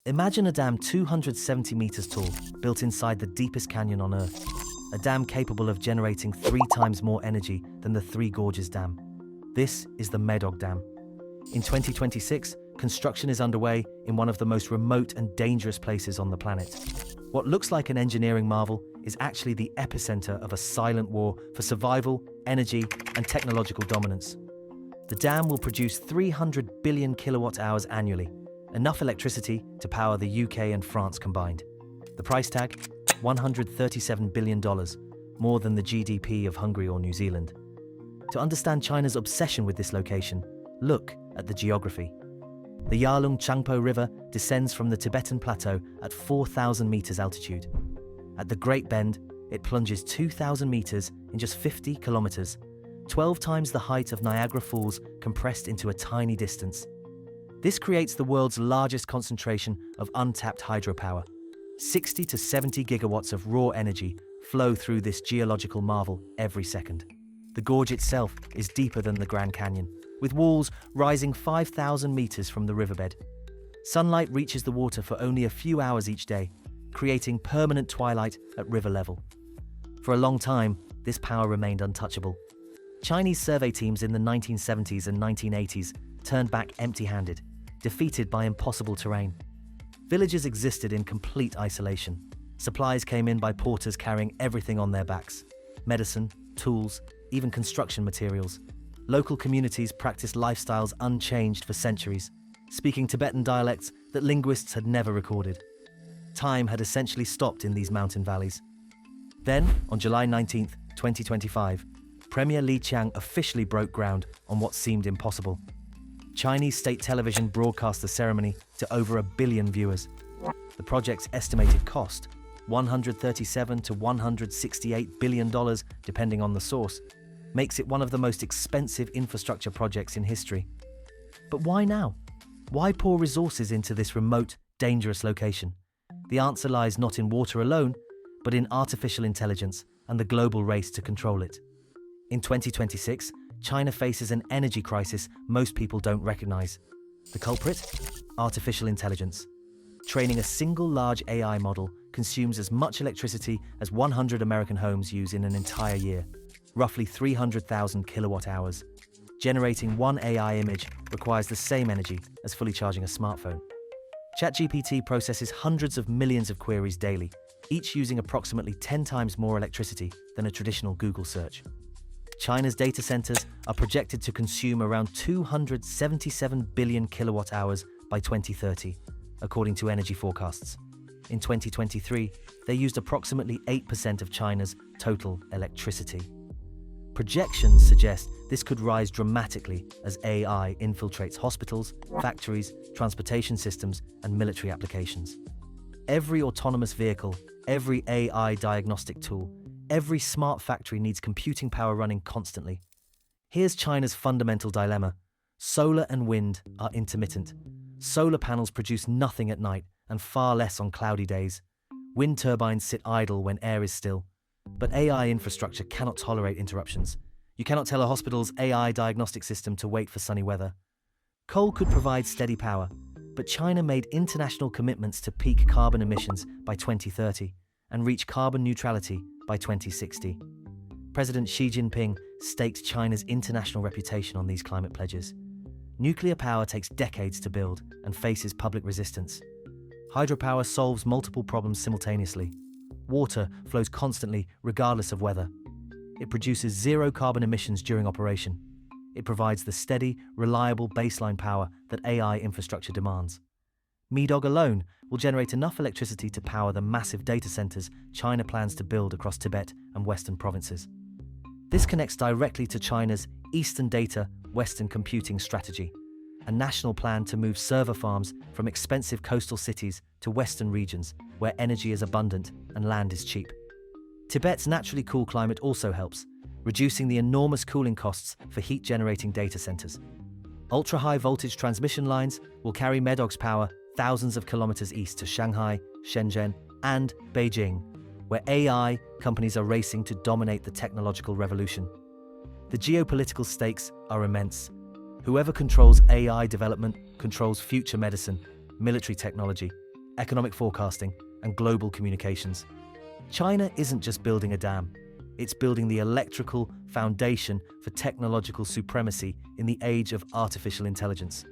Imagine a dam 270 meters tall, built inside the deepest canyon on Earth. A dam capable of generating 3 times more energy than the Three Gorges Dam. This is the Medog Dam. In 2026, construction is underway in one of the most remote and dangerous places on the planet. What looks like an engineering marvel is actually the epicenter of a silent war for survival, energy, and technological dominance. The dam will produce 300 billion kilowatt hours annually, enough electricity to power the UK and France combined. The price tag? $137 billion, more than the GDP of Hungary or New Zealand. To understand China's obsession with this location, look at the geography. The Yarlung Tsangpo River descends from the Tibetan Plateau at 4,000 meters altitude. At the Great Bend, it plunges 2,000 meters in just 50 kilometers, 12 times the height of Niagara Falls compressed into a tiny distance. This creates the world's largest concentration of untapped hydropower. 60 to 70 gigawatts of raw energy flow through this geological marvel every second. The gorge itself is deeper than the Grand Canyon, with walls rising 5,000 meters from the riverbed. Sunlight reaches the water for only a few hours each day, creating permanent twilight at river level. For a long time, this power remained untouchable. Chinese survey teams in the 1970s and 1980s turned back empty-handed, defeated by impossible terrain. Villages existed in complete isolation. Supplies came in by porters carrying everything on their backs: medicine, tools, even construction materials. Local communities practiced lifestyles unchanged for centuries, speaking Tibetan dialects that linguists had never recorded. Time had essentially stopped in these mountain valleys. Then, on July 19, 2025, Premier Li Qiang officially broke ground on what seemed impossible. Chinese state television broadcast the ceremony to over 1 billion viewers. The project's estimated cost, $137 to $168 billion, depending on the source, makes it one of the most expensive infrastructure projects in history. But why now? Why pour resources into this remote, dangerous location? The answer lies not in water alone, but in artificial intelligence and the global race to control it. In 2026, China faces an energy crisis most people don't recognize. The culprit? Artificial intelligence. Training a single large AI model consumes as much electricity as 100 American homes use in an entire year, roughly 300,000 kilowatt hours. Generating one AI image requires the same energy as fully charging a smartphone. ChatGPT processes hundreds of millions of queries daily, each using approximately 10 times more electricity than a traditional Google search. China's data centers are projected to consume around 277 billion kilowatt hours by 2030, according to energy forecasts. In 2023, they used approximately 8% of China's total electricity. Projections suggest this could rise dramatically as AI infiltrates hospitals, factories, transportation systems, and military applications. Every autonomous vehicle, every AI diagnostic tool, every smart factory needs computing power running constantly. Here's China's fundamental dilemma. Solar and wind are intermittent. Solar panels produce nothing at night and far less on cloudy days. Wind turbines sit idle when air is still. But AI infrastructure cannot tolerate interruptions. You cannot tell a hospital's AI diagnostic system to wait for sunny weather. Coal could provide steady power, but China made international commitments to peak carbon emissions by 2030 and reach carbon neutrality by 2060. President Xi Jinping staked China's international reputation on these climate pledges. Nuclear power takes decades to build and faces public resistance. Hydropower solves multiple problems simultaneously. Water flows constantly, regardless of weather. It produces zero carbon emissions during operation. It provides the steady, reliable baseline power that AI infrastructure demands. Medog alone will generate enough electricity to power the massive data centers China plans to build across Tibet and Western provinces. This connects directly to China's Eastern Data, Western Computing strategy, a national plan to move server farms from expensive coastal cities to western regions where energy is abundant and land is cheap. Tibet's naturally cool climate also helps, reducing the enormous cooling costs for heat-generating data centers. Ultra-high voltage transmission lines will carry Medog's power thousands of kilometers east to Shanghai, Shenzhen, and Beijing, where AI companies are racing to dominate the technological revolution. The geopolitical stakes are immense. Whoever controls AI development controls future medicine, military technology, economic forecasting, and global communications. China isn't just building a dam, it's building the electrical foundation for technological supremacy in the age of artificial intelligence.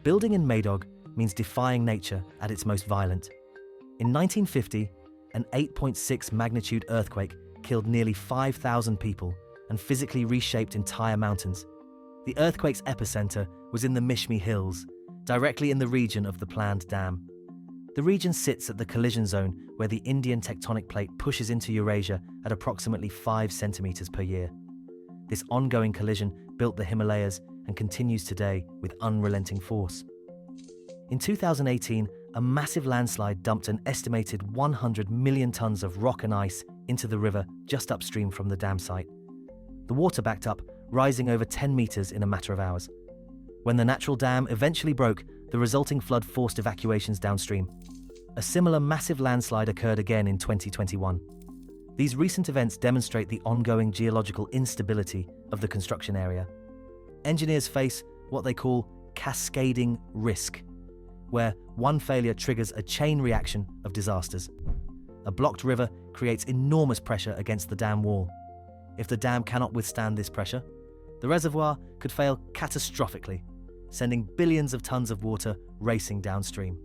Building in Medog means defying nature at its most violent. In 1950, an 8.6 magnitude earthquake killed nearly 5,000 people and physically reshaped entire mountains. The earthquake's epicenter was in the Mishmi Hills, directly in the region of the planned dam. The region sits at the collision zone where the Indian tectonic plate pushes into Eurasia at approximately 5 centimeters per year. This ongoing collision built the Himalayas and continues today with unrelenting force. In 2018, a massive landslide dumped an estimated 100 million tons of rock and ice into the river just upstream from the dam site. The water backed up, rising over 10 meters in a matter of hours. When the natural dam eventually broke, the resulting flood forced evacuations downstream. A similar massive landslide occurred again in 2021. These recent events demonstrate the ongoing geological instability of the construction area. Engineers face what they call cascading risk, where one failure triggers a chain reaction of disasters. A blocked river creates enormous pressure against the dam wall. If the dam cannot withstand this pressure, the reservoir could fail catastrophically, sending billions of tons of water racing downstream.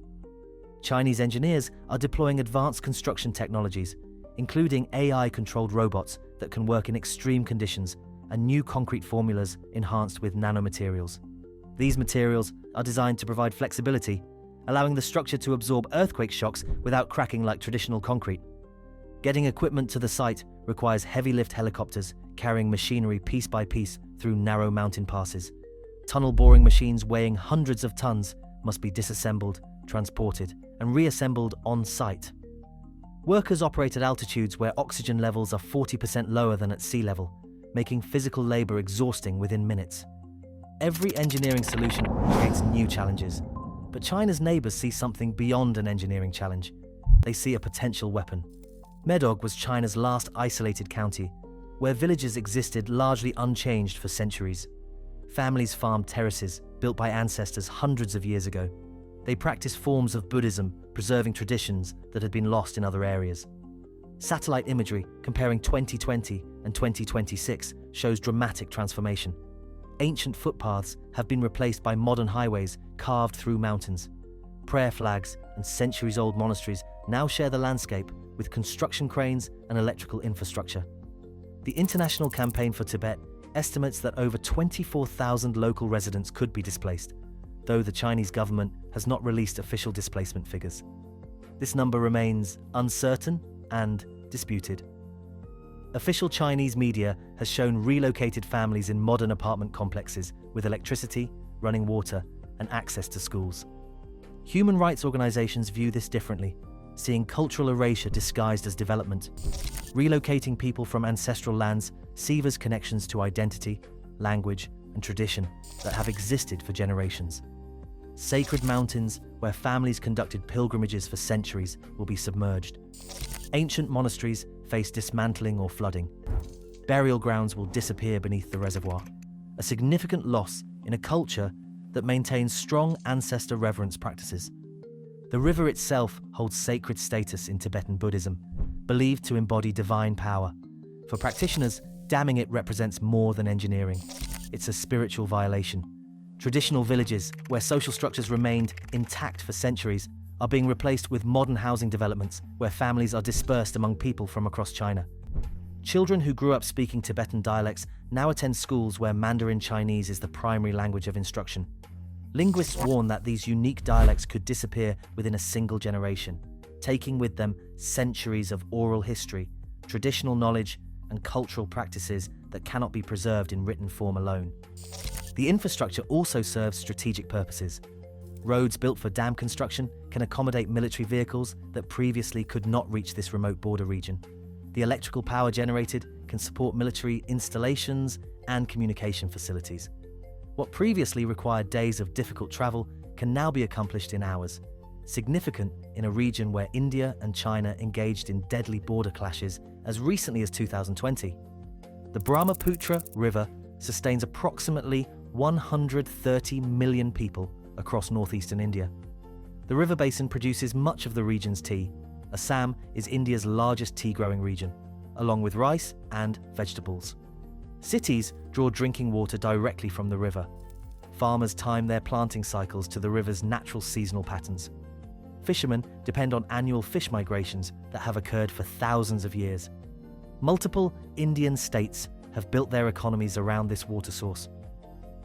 Chinese engineers are deploying advanced construction technologies, including AI-controlled robots that can work in extreme conditions and new concrete formulas enhanced with nanomaterials. These materials are designed to provide flexibility, allowing the structure to absorb earthquake shocks without cracking like traditional concrete. Getting equipment to the site requires heavy-lift helicopters carrying machinery piece by piece through narrow mountain passes. Tunnel boring machines weighing hundreds of tons must be disassembled, transported, and reassembled on site. Workers operate at altitudes where oxygen levels are 40% lower than at sea level, making physical labor exhausting within minutes. Every engineering solution creates new challenges, but China's neighbors see something beyond an engineering challenge. They see a potential weapon. Medog was China's last isolated county, where villages existed largely unchanged for centuries. Families farmed terraces built by ancestors hundreds of years ago. They practiced forms of Buddhism, preserving traditions that had been lost in other areas. Satellite imagery comparing 2020 and 2026 shows dramatic transformation. Ancient footpaths have been replaced by modern highways carved through mountains. Prayer flags and centuries-old monasteries now share the landscape with construction cranes and electrical infrastructure. The International Campaign for Tibet estimates that over 24,000 local residents could be displaced, though the Chinese government has not released official displacement figures. This number remains uncertain and disputed. Official Chinese media has shown relocated families in modern apartment complexes with electricity, running water, and access to schools. Human rights organizations view this differently, seeing cultural erasure disguised as development. Relocating people from ancestral lands severs connections to identity, language, and tradition that have existed for generations. Sacred mountains where families conducted pilgrimages for centuries will be submerged. Ancient monasteries face dismantling or flooding. Burial grounds will disappear beneath the reservoir, a significant loss in a culture that maintains strong ancestor reverence practices. The river itself holds sacred status in Tibetan Buddhism, believed to embody divine power. For practitioners, damming it represents more than engineering. It's a spiritual violation. Traditional villages, where social structures remained intact for centuries, are being replaced with modern housing developments where families are dispersed among people from across China. Children who grew up speaking Tibetan dialects now attend schools where Mandarin Chinese is the primary language of instruction. Linguists warn that these unique dialects could disappear within a single generation, taking with them centuries of oral history, traditional knowledge, and cultural practices that cannot be preserved in written form alone. The infrastructure also serves strategic purposes. Roads built for dam construction can accommodate military vehicles that previously could not reach this remote border region. The electrical power generated can support military installations and communication facilities. What previously required days of difficult travel can now be accomplished in hours, significant in a region where India and China engaged in deadly border clashes as recently as 2020. The Brahmaputra River sustains approximately 130 million people across northeastern India. The river basin produces much of the region's tea. Assam is India's largest tea-growing region, along with rice and vegetables. Cities draw drinking water directly from the river. Farmers time their planting cycles to the river's natural seasonal patterns. Fishermen depend on annual fish migrations that have occurred for thousands of years. Multiple Indian states have built their economies around this water source.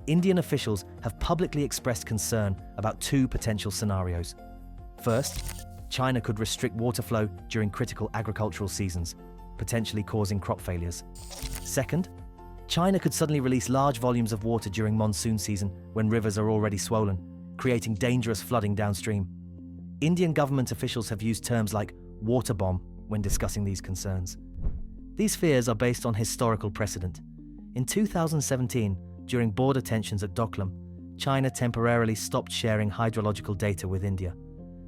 Indian officials have publicly expressed concern about two potential scenarios. First, China could restrict water flow during critical agricultural seasons, potentially causing crop failures. Second, China could suddenly release large volumes of water during monsoon season when rivers are already swollen, creating dangerous flooding downstream. Indian government officials have used terms like water bomb when discussing these concerns. These fears are based on historical precedent. In 2017, during border tensions at Doklam, China temporarily stopped sharing hydrological data with India.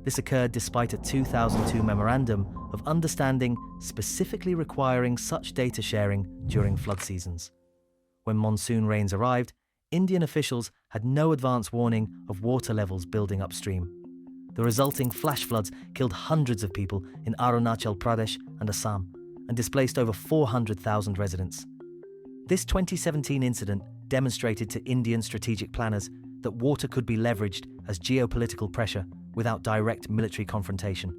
This occurred despite a 2002 memorandum of understanding specifically requiring such data sharing during flood seasons. When monsoon rains arrived, Indian officials had no advance warning of water levels building upstream. The resulting flash floods killed hundreds of people in Arunachal Pradesh and Assam and displaced over 400,000 residents. This 2017 incident demonstrated to Indian strategic planners that water could be leveraged as geopolitical pressure without direct military confrontation.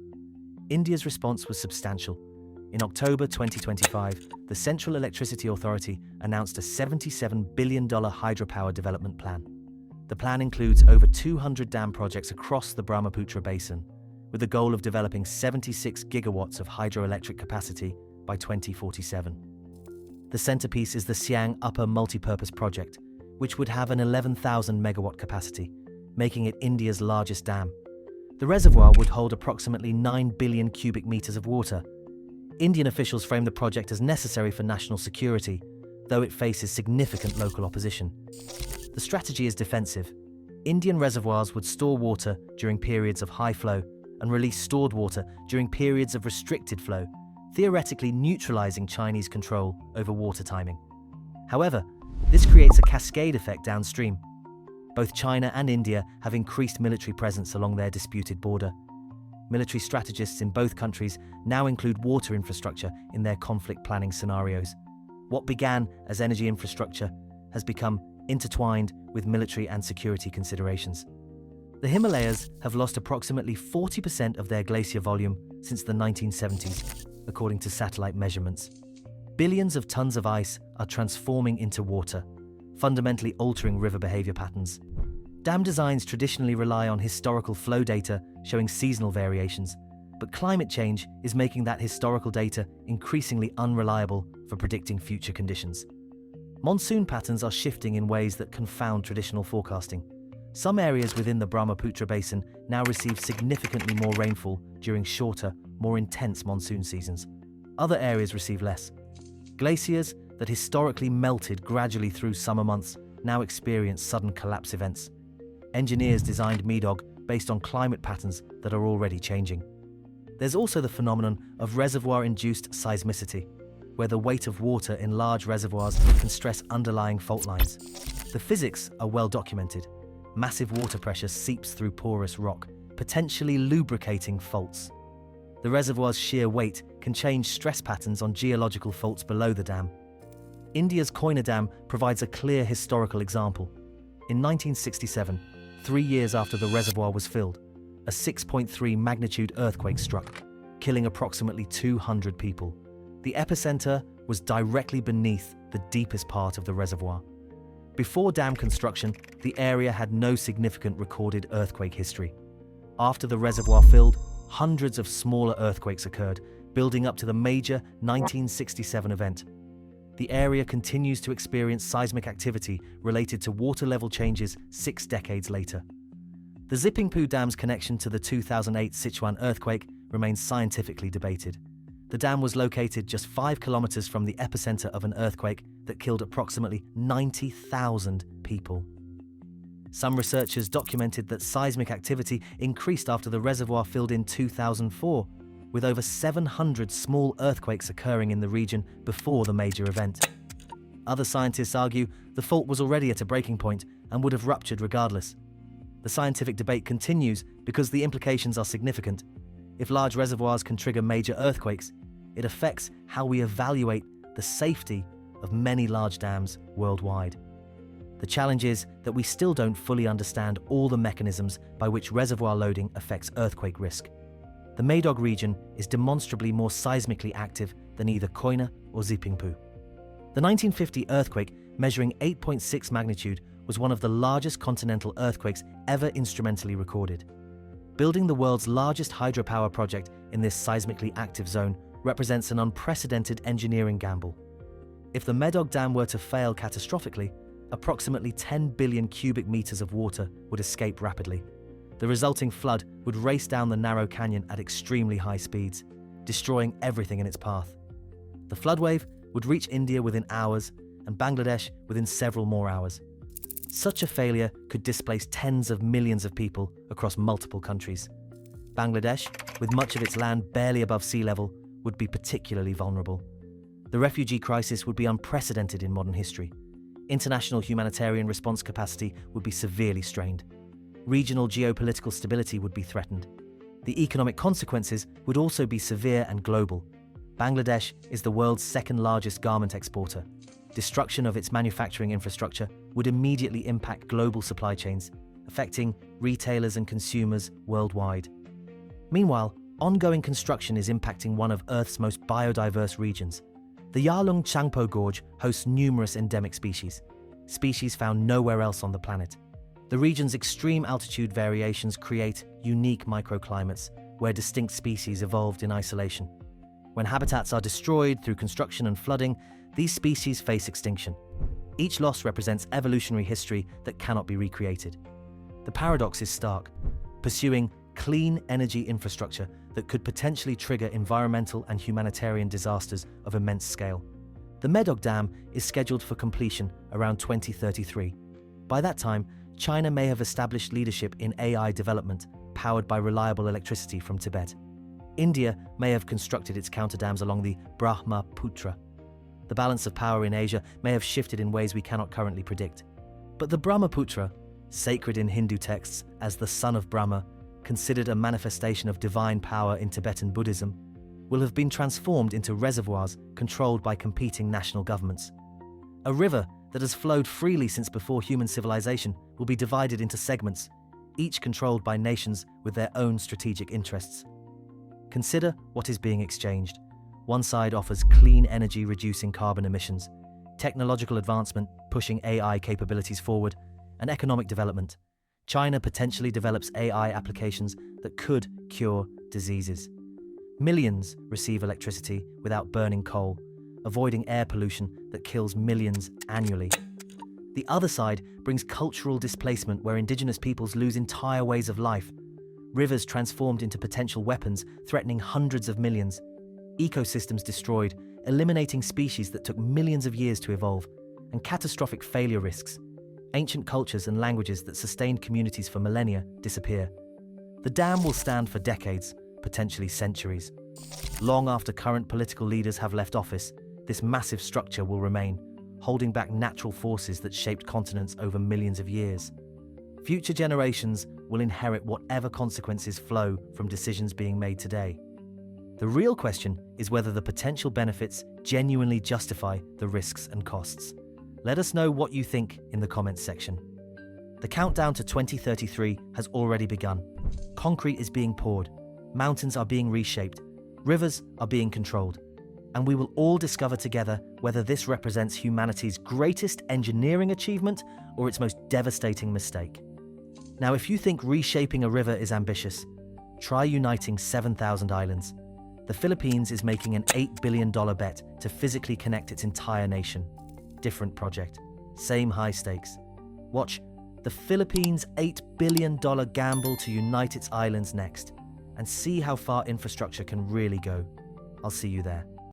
India's response was substantial. In October 2025, the Central Electricity Authority announced a $77 billion hydropower development plan. The plan includes over 200 dam projects across the Brahmaputra basin, with the goal of developing 76 gigawatts of hydroelectric capacity by 2047. The centerpiece is the Siang Upper Multipurpose Project, which would have an 11,000 megawatt capacity, making it India's largest dam. The reservoir would hold approximately 9 billion cubic meters of water. Indian officials frame the project as necessary for national security, though it faces significant local opposition. The strategy is defensive. Indian reservoirs would store water during periods of high flow and release stored water during periods of restricted flow, theoretically neutralizing Chinese control over water timing. However, this creates a cascade effect downstream. Both China and India have increased military presence along their disputed border. Military strategists in both countries now include water infrastructure in their conflict planning scenarios. What began as energy infrastructure has become intertwined with military and security considerations. The Himalayas have lost approximately 40% of their glacier volume since the 1970s, according to satellite measurements. Billions of tons of ice are transforming into water, fundamentally altering river behavior patterns. Dam designs traditionally rely on historical flow data showing seasonal variations, but climate change is making that historical data increasingly unreliable for predicting future conditions. Monsoon patterns are shifting in ways that confound traditional forecasting. Some areas within the Brahmaputra basin now receive significantly more rainfall during shorter, more intense monsoon seasons. Other areas receive less. Glaciers that historically melted gradually through summer months now experience sudden collapse events. Engineers designed Medog based on climate patterns that are already changing. There's also the phenomenon of reservoir-induced seismicity, where the weight of water in large reservoirs can stress underlying fault lines. The physics are well documented. Massive water pressure seeps through porous rock, potentially lubricating faults. The reservoir's sheer weight can change stress patterns on geological faults below the dam. India's Koyna Dam provides a clear historical example. In 1967, 3 years after the reservoir was filled, a 6.3 magnitude earthquake struck, killing approximately 200 people. The epicenter was directly beneath the deepest part of the reservoir. Before dam construction, the area had no significant recorded earthquake history. After the reservoir filled, hundreds of smaller earthquakes occurred, building up to the major 1967 event. The area continues to experience seismic activity related to water level changes 6 decades later. The Zipingpu Dam's connection to the 2008 Sichuan earthquake remains scientifically debated. The dam was located just 5 kilometers from the epicenter of an earthquake that killed approximately 90,000 people. Some researchers documented that seismic activity increased after the reservoir filled in 2004, with over 700 small earthquakes occurring in the region before the major event. Other scientists argue the fault was already at a breaking point and would have ruptured regardless. The scientific debate continues because the implications are significant. If large reservoirs can trigger major earthquakes, it affects how we evaluate the safety of many large dams worldwide. The challenge is that we still don't fully understand all the mechanisms by which reservoir loading affects earthquake risk. The Medog region is demonstrably more seismically active than either Koina or Zipingpu. The 1950 earthquake, measuring 8.6 magnitude, was one of the largest continental earthquakes ever instrumentally recorded. Building the world's largest hydropower project in this seismically active zone represents an unprecedented engineering gamble. If the Medog Dam were to fail catastrophically, approximately 10 billion cubic meters of water would escape rapidly. The resulting flood would race down the narrow canyon at extremely high speeds, destroying everything in its path. The flood wave would reach India within hours and Bangladesh within several more hours. Such a failure could displace tens of millions of people across multiple countries. Bangladesh, with much of its land barely above sea level, would be particularly vulnerable. The refugee crisis would be unprecedented in modern history. International humanitarian response capacity would be severely strained. Regional geopolitical stability would be threatened. The economic consequences would also be severe and global. Bangladesh is the world's second-largest garment exporter. Destruction of its manufacturing infrastructure would immediately impact global supply chains, affecting retailers and consumers worldwide. Meanwhile, ongoing construction is impacting one of Earth's most biodiverse regions. The Yarlung Tsangpo Gorge hosts numerous endemic species found nowhere else on the planet. The region's extreme altitude variations create unique microclimates where distinct species evolved in isolation. When habitats are destroyed through construction and flooding, these species face extinction. Each loss represents evolutionary history that cannot be recreated. The paradox is stark, pursuing clean energy infrastructure that could potentially trigger environmental and humanitarian disasters of immense scale. The Medog Dam is scheduled for completion around 2033. By that time, China may have established leadership in AI development, powered by reliable electricity from Tibet. India may have constructed its counter-dams along the Brahmaputra. The balance of power in Asia may have shifted in ways we cannot currently predict. But the Brahmaputra, sacred in Hindu texts as the son of Brahma, considered a manifestation of divine power in Tibetan Buddhism, will have been transformed into reservoirs controlled by competing national governments. A river that has flowed freely since before human civilization will be divided into segments, each controlled by nations with their own strategic interests. Consider what is being exchanged. One side offers clean energy reducing carbon emissions, technological advancement pushing AI capabilities forward, and economic development. China potentially develops AI applications that could cure diseases. Millions receive electricity without burning coal, avoiding air pollution that kills millions annually. The other side brings cultural displacement where indigenous peoples lose entire ways of life. Rivers transformed into potential weapons, threatening hundreds of millions. Ecosystems destroyed, eliminating species that took millions of years to evolve. And catastrophic failure risks. Ancient cultures and languages that sustained communities for millennia disappear. The dam will stand for decades, potentially centuries. Long after current political leaders have left office, this massive structure will remain, holding back natural forces that shaped continents over millions of years. Future generations will inherit whatever consequences flow from decisions being made today. The real question is whether the potential benefits genuinely justify the risks and costs. Let us know what you think in the comments section. The countdown to 2033 has already begun. Concrete is being poured, mountains are being reshaped, rivers are being controlled, and we will all discover together whether this represents humanity's greatest engineering achievement or its most devastating mistake. Now, if you think reshaping a river is ambitious, try uniting 7,000 islands. The Philippines is making an $8 billion bet to physically connect its entire nation. Different project, same high stakes. Watch the Philippines' $8 billion gamble to unite its islands next, and see how far infrastructure can really go. I'll see you there.